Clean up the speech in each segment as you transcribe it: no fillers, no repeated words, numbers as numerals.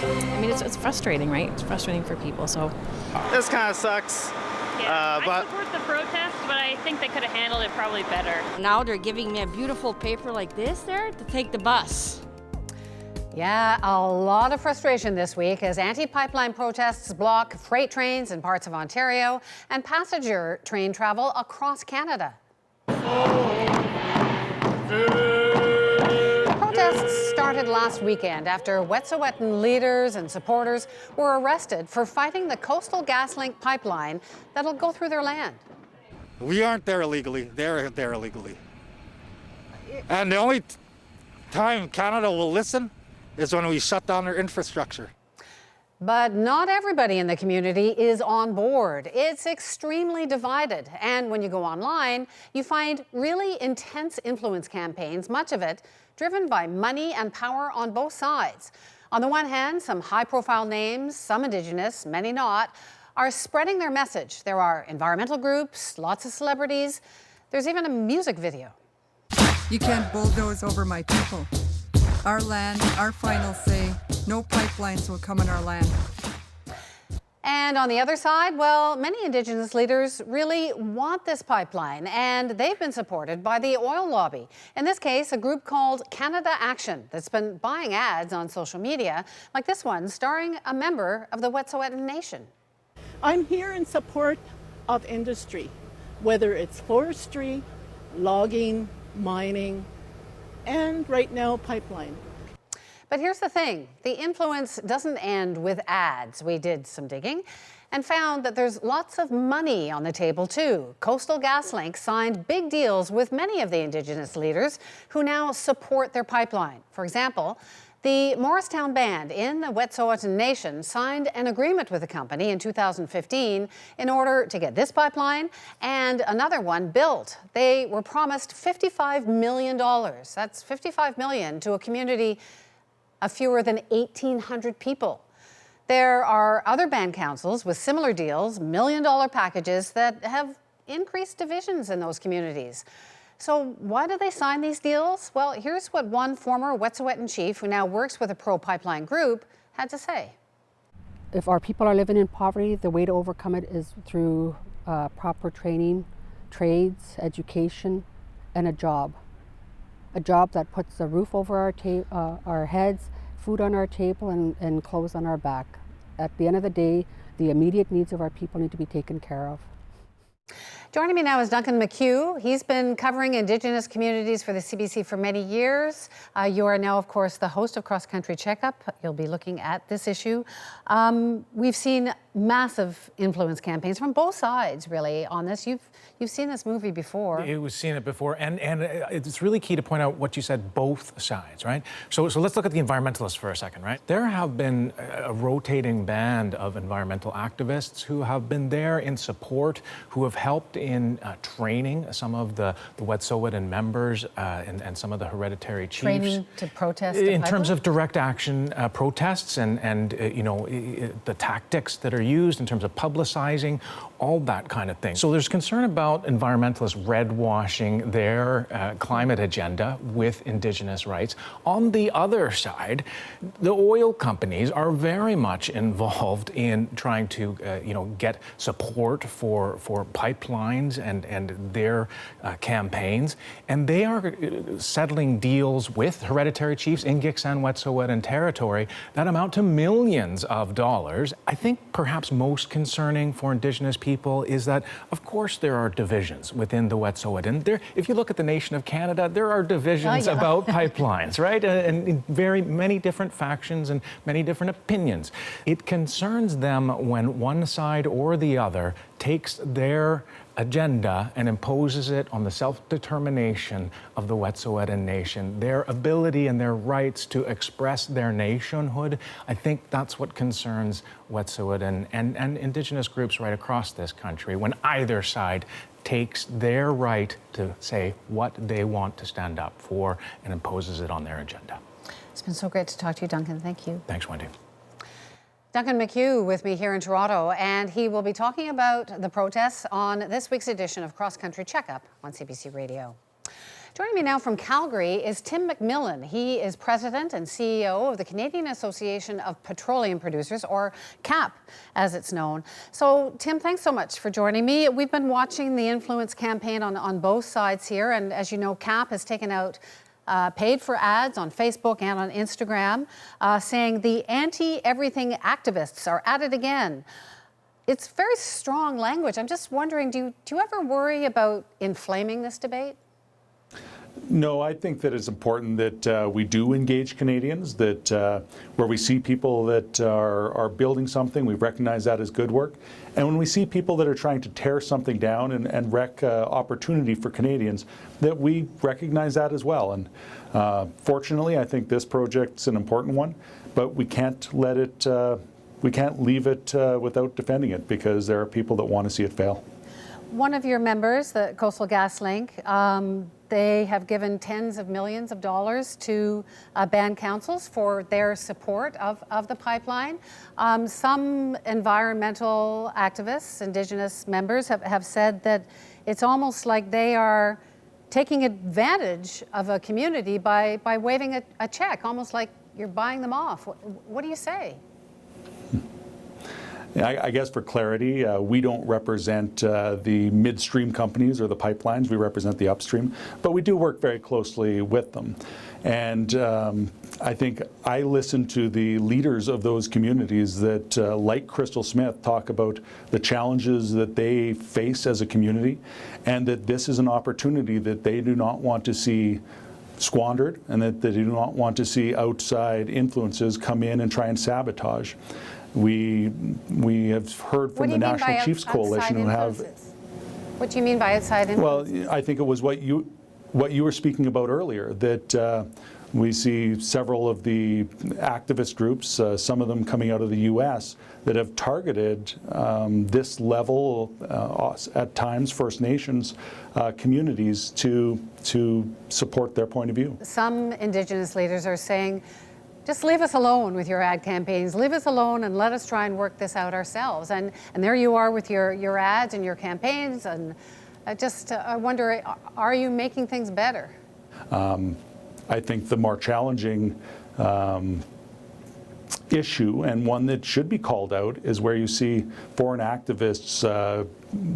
I mean, it's frustrating, right? It's frustrating for people, so. This kind of sucks. Yeah, but I support the protest, but I think they could have handled it probably better. Now they're giving me a beautiful paper like this there to take the bus. Yeah, a lot of frustration this week as anti-pipeline protests block freight trains in parts of Ontario and passenger train travel across Canada. Protests started last weekend after Wet'suwet'en leaders and supporters were arrested for fighting the coastal GasLink pipeline that'll go through their land. We aren't there illegally. They're there illegally. And the only time Canada will listen is when we shut down their infrastructure. But not everybody in the community is on board. It's extremely divided. And when you go online, you find really intense influence campaigns, much of it driven by money and power on both sides. On the one hand, some high-profile names, some Indigenous, many not, are spreading their message. There are environmental groups, lots of celebrities. There's even a music video. You can't bulldoze over my people. Our land, our final say. No pipelines will come on our land. And on the other side, well, many Indigenous leaders really want this pipeline, and they've been supported by the oil lobby. In this case, a group called Canada Action that's been buying ads on social media, like this one, starring a member of the Wet'suwet'en Nation. I'm here in support of industry, whether it's forestry, logging, mining, and right now, pipeline. But here's the thing, the influence doesn't end with ads. We did some digging and found that there's lots of money on the table too. Coastal GasLink signed big deals with many of the Indigenous leaders who now support their pipeline. For example, the Morristown Band in the Wet'suwet'en Nation signed an agreement with the company in 2015 in order to get this pipeline and another one built. They were promised $55 million. That's $55 million to a community of fewer than 1,800 people. There are other band councils with similar deals, million-dollar packages that have increased divisions in those communities. So why do they sign these deals? Well, here's what one former Wet'suwet'en chief who now works with a pro-pipeline group had to say. If our people are living in poverty, the way to overcome it is through proper training, trades, education, and a job. A job that puts a roof over our heads, food on our table, and clothes on our back. At the end of the day, the immediate needs of our people need to be taken care of. Joining me now is Duncan McHugh. He's been covering Indigenous communities for the CBC for many years. You are now, of course, the host of Cross Country Checkup. You'll be looking at this issue. We've seen massive influence campaigns from both sides, really, on this. You've seen this movie before. We've seen it before, and it's really key to point out what you said, both sides, right? So let's look at the environmentalists for a second, right? There have been a rotating band of environmental activists who have been there in support, who have helped in training some of the Wet'suwet'en members and some of the hereditary chiefs. Training to protest? In terms of direct action protests and you know, the tactics that are used in terms of publicizing, all that kind of thing. So there's concern about environmentalists red-washing their climate agenda with Indigenous rights. On the other side, the oil companies are very much involved in trying to you know, get support for pipelines and their campaigns, and they are settling deals with hereditary chiefs in Gitxsan Wet'suwet'en territory that amount to millions of dollars. I think perhaps most concerning for Indigenous people is that, of course, there are divisions within the Wet'suwet'en. If you look at the nation of Canada, there are divisions about pipelines, right? And in very many different factions and many different opinions. It concerns them when one side or the other takes their agenda and imposes it on the self-determination of the Wet'suwet'en Nation, their ability and their rights to express their nationhood. I think that's what concerns Wet'suwet'en and Indigenous groups right across this country when either side takes their right to say what they want to stand up for and imposes it on their agenda. It's been so great to talk to you, Duncan. Thank you. Thanks, Wendy. Duncan McHugh with me here in Toronto, and he will be talking about the protests on this week's edition of Cross Country Checkup on CBC Radio. Joining me now from Calgary is Tim McMillan. He is president and CEO of the Canadian Association of Petroleum Producers, or CAP, as it's known. So, Tim, thanks so much for joining me. We've been watching the influence campaign on both sides here, and as you know, CAP has taken out paid for ads on Facebook and on Instagram, saying the anti-everything activists are at it again. It's very strong language. I'm just wondering, do you ever worry about inflaming this debate? No, I think that it's important that we do engage Canadians, that where we see people that are building something, we recognize that as good work. And when we see people that are trying to tear something down and wreck opportunity for Canadians, that we recognize that as well. And fortunately, I think this project's an important one, but we can't let it, we can't leave it without defending it, because there are people that want to see it fail. One of your members, the Coastal GasLink, they have given tens of millions of dollars to band councils for their support of the pipeline. Some environmental activists, Indigenous members, have said that it's almost like they are taking advantage of a community by waving a check, almost like you're buying them off. What do you say? I guess for clarity, we don't represent the midstream companies or the pipelines. We represent the upstream, but we do work very closely with them. And I think I listen to the leaders of those communities that, like Crystal Smith, talk about the challenges that they face as a community, and that this is an opportunity that they do not want to see squandered, and that they do not want to see outside influences come in and try and sabotage. We have heard from the National Chiefs Coalition who have. What do you mean by outside influences? Well, I think it was what you were speaking about earlier, that we see several of the activist groups, some of them coming out of the U.S., that have targeted this level, at times First Nations communities, to support their point of view. Some Indigenous leaders are saying, just leave us alone with your ad campaigns. Leave us alone and let us try and work this out ourselves. And there you are with your ads and your campaigns. And I wonder, are you making things better? I think the more challenging issue, and one that should be called out, is where you see foreign activists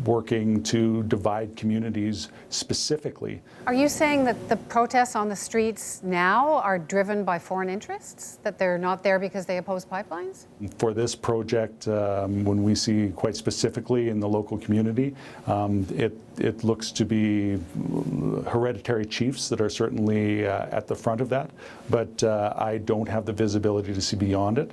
working to divide communities specifically. Are you saying that the protests on the streets now are driven by foreign interests? That they're not there because they oppose pipelines? For this project, when we see quite specifically in the local community, it looks to be hereditary chiefs that are certainly at the front of that, but I don't have the visibility to see beyond it.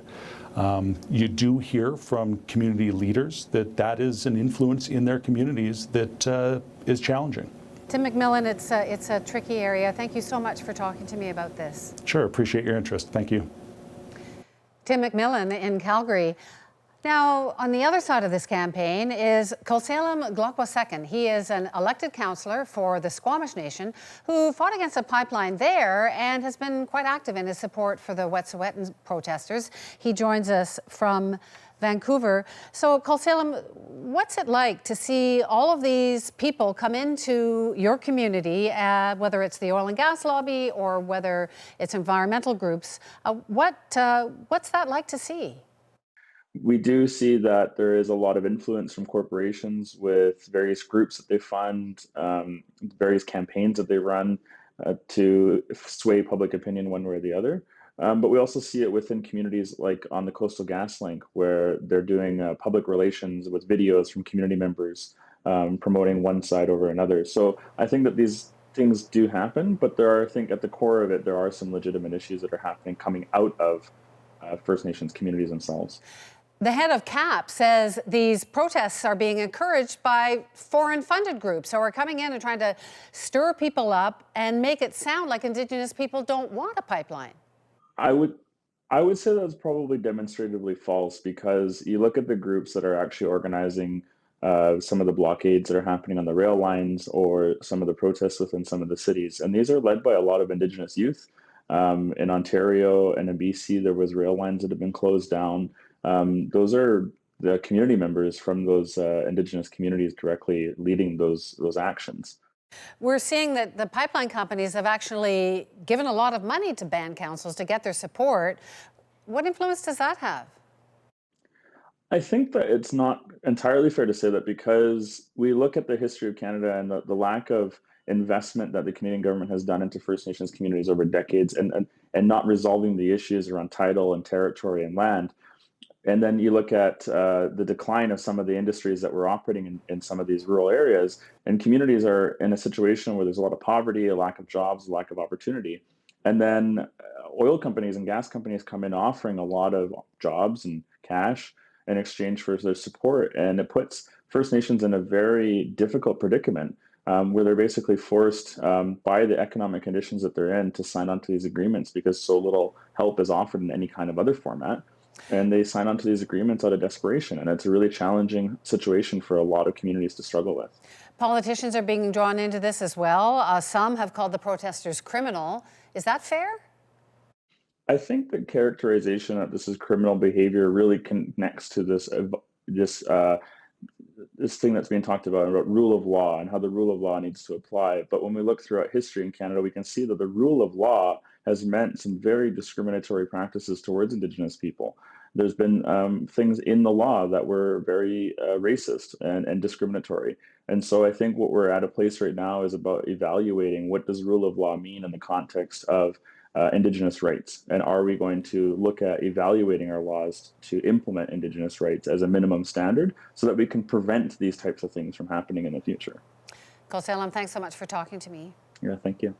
You do hear from community leaders that is an influence in their communities that is challenging. Tim McMillan, it's a tricky area. Thank you so much for talking to me about this. Sure, appreciate your interest. Thank you. Tim McMillan in Calgary. Now, on the other side of this campaign is Ko'Salem Glokwasekon. He is an elected councillor for the Squamish Nation who fought against a pipeline there and has been quite active in his support for the Wet'suwet'en protesters. He joins us from Vancouver. So, Ko'Salem, what's it like to see all of these people come into your community, whether it's the oil and gas lobby or whether it's environmental groups? What's that like to see? We do see that there is a lot of influence from corporations with various groups that they fund, various campaigns that they run to sway public opinion one way or the other. But we also see it within communities like on the Coastal GasLink, where they're doing public relations with videos from community members promoting one side over another. So I think that these things do happen, but there are, I think at the core of it, there are some legitimate issues that are happening coming out of First Nations communities themselves. The head of CAP says these protests are being encouraged by foreign-funded groups who are coming in and trying to stir people up and make it sound like Indigenous people don't want a pipeline. I would say that's probably demonstratively false, because you look at the groups that are actually organizing some of the blockades that are happening on the rail lines or some of the protests within some of the cities, and these are led by a lot of Indigenous youth. In Ontario and in BC, there was rail lines that have been closed down. Those are the community members from those Indigenous communities directly leading those actions. We're seeing that the pipeline companies have actually given a lot of money to band councils to get their support. What influence does that have? I think that it's not entirely fair to say that, because we look at the history of Canada and the lack of investment that the Canadian government has done into First Nations communities over decades, and not resolving the issues around title and territory and land. And then you look at the decline of some of the industries that were operating in some of these rural areas, and communities are in a situation where there's a lot of poverty, a lack of jobs, a lack of opportunity. And then oil companies and gas companies come in offering a lot of jobs and cash in exchange for their support. And it puts First Nations in a very difficult predicament, where they're basically forced by the economic conditions that they're in to sign on to these agreements, because so little help is offered in any kind of other format. And they sign on to these agreements out of desperation. And it's a really challenging situation for a lot of communities to struggle with. Politicians are being drawn into this as well. Some have called the protesters criminal. Is that fair? I think the characterization that this is criminal behavior really connects to this thing that's being talked about rule of law and how the rule of law needs to apply. But when we look throughout history in Canada, we can see that the rule of law has meant some very discriminatory practices towards Indigenous people. There's been things in the law that were very racist and discriminatory. And so I think what we're at a place right now is about evaluating what does rule of law mean in the context of Indigenous rights, and are we going to look at evaluating our laws to implement Indigenous rights as a minimum standard so that we can prevent these types of things from happening in the future. Koselam, thanks so much for talking to me. Yeah, thank you.